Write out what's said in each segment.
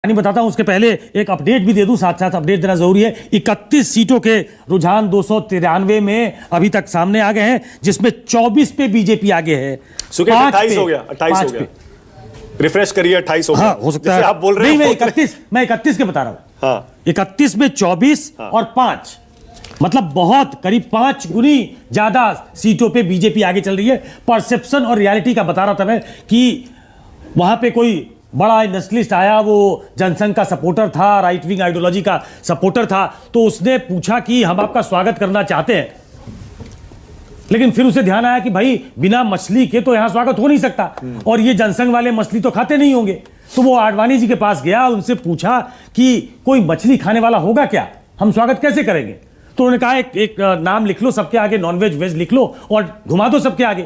नहीं बताता हूं उसके पहले एक अपडेट भी दे दूं, साथ साथ अपडेट देना जरूरी है। 31 सीटों के रुझान 293 में अभी तक सामने आ गए हैं, जिसमें 24 पे बीजेपी आगे है। 28 हो गया, 28 हो गया। रिफ्रेश करिए, 28 हो गया। हाँ, हो सकता है। आप बोल रहे नहीं, हो मैं 31 के बता रहा हूं। हाँ। 31 में 24 और 5, मतलब बहुत करीब 5 गुनी ज्यादा सीटों पे बीजेपी आगे चल रही है। परसेप्शन और रियलिटी का बता रहा था मैं कि वहां पे कोई बड़ा नेशनलिस्ट आया, वो जनसंघ का सपोर्टर था, राइट विंग आइडियोलॉजी का सपोर्टर था, तो उसने पूछा कि हम आपका स्वागत करना चाहते हैं, लेकिन फिर उसे ध्यान आया कि भाई बिना मछली के तो यहां स्वागत हो नहीं सकता, और ये जनसंघ वाले मछली तो खाते नहीं होंगे। तो वो आडवाणी जी के पास गया, उनसे पूछा कि कोई मछली खाने वाला होगा क्या, हम स्वागत कैसे करेंगे। तो उन्होंने कहा एक नाम लिख लो सबके आगे, नॉनवेज वेज लिख लो और घुमा दो सबके आगे।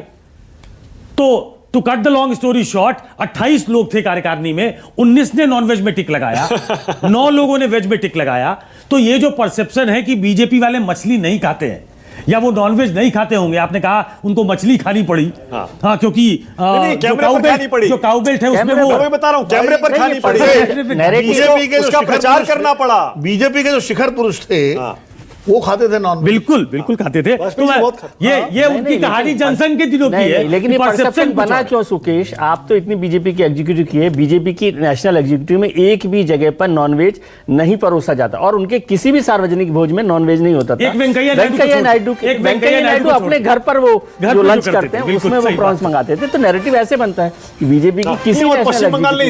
तो to cut the long story short, 28 लोग थे कार्यकारिणी में, 19 ने नॉनवेज में टिक लगाया, 9 लोगों ने वेज में टिक लगाया। तो ये जो परसेप्शन है कि बीजेपी वाले मछली नहीं खाते हैं या वो नॉनवेज नहीं खाते होंगे, आपने कहा उनको मछली खानी पड़ी। हाँ, क्योंकि जो काउबेल्ट है उसमें वो बता रहा हूं, कैमरे पर खानी पड़ी, बीजेपी के उसका प्रचार करना पड़ा। बीजेपी के जो शिखर पुरुष थे वो खाते थे नॉन, बिल्कुल खाते थे। तो ये उनकी कहानी जनसंघ के दिनों की है, लेकिन ये परसेप्शन बना क्यों सुकेश? आप तो इतनी बीजेपी की एग्जीक्यूटिव की है, बीजेपी की नेशनल एग्जीक्यूटिव में एक भी जगह पर नॉनवेज नहीं परोसा जाता और उनके किसी भी सार्वजनिक भोज में नॉनवेज नहीं होता था। एक वेंकैया नायडू अपने घर पर वो जो लंच करते हैं उसमें वो प्रॉन्स मंगाते थे। तो नैरेटिव ऐसे बनता है कि बीजेपी की किसी पश्चिम बंगाल ने,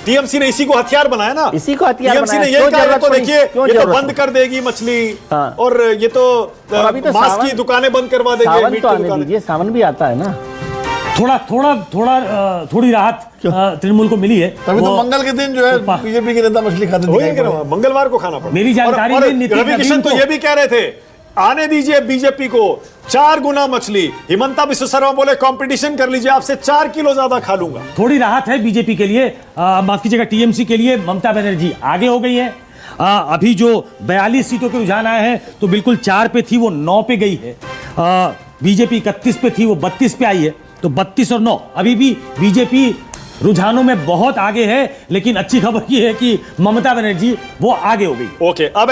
टीएमसी ने इसी को हथियार बनाया ना, इसी को हथियार बनाया। यही कहा तो देखिए ये तो बंद कर देगी मछली और ये तो अभी तो मांस की दुकानें बंद करवा देंगे, सावन तो आने दीजिए, सावन भी आता है ना। थोड़ी राहत तृणमूल को मिली है। तभी तो मंगल के दिन जो है बीजेपी के नेता मछली खाते थे, मंगलवार को खाना पड़ा। मेरी जानकारी में रवि किशन तो ये भी कह रहे थे आने दीजिए बीजेपी को 4 गुना मछली। हिमंता बिस्व शर्मा बोले कंपटीशन कर लीजिए, आपसे 4 किलो ज्यादा खा लूंगा। थोड़ी राहत है बीजेपी के लिए, माफ कीजिएगा टीएमसी के लिए। ममता बनर्जी आगे हो गई है। अभी जो 42 सीटों के रुझान आए हैं तो बिल्कुल 4 पे थी वो 9 पे गई है। बीजेपी 31 पे थी वो 32 पे आई है। तो 32 और 9 अभी भी बीजेपी रुझानों में बहुत आगे है, लेकिन अच्छी खबर ये है कि ममता बनर्जी वो आगे हो गई। ओके, अब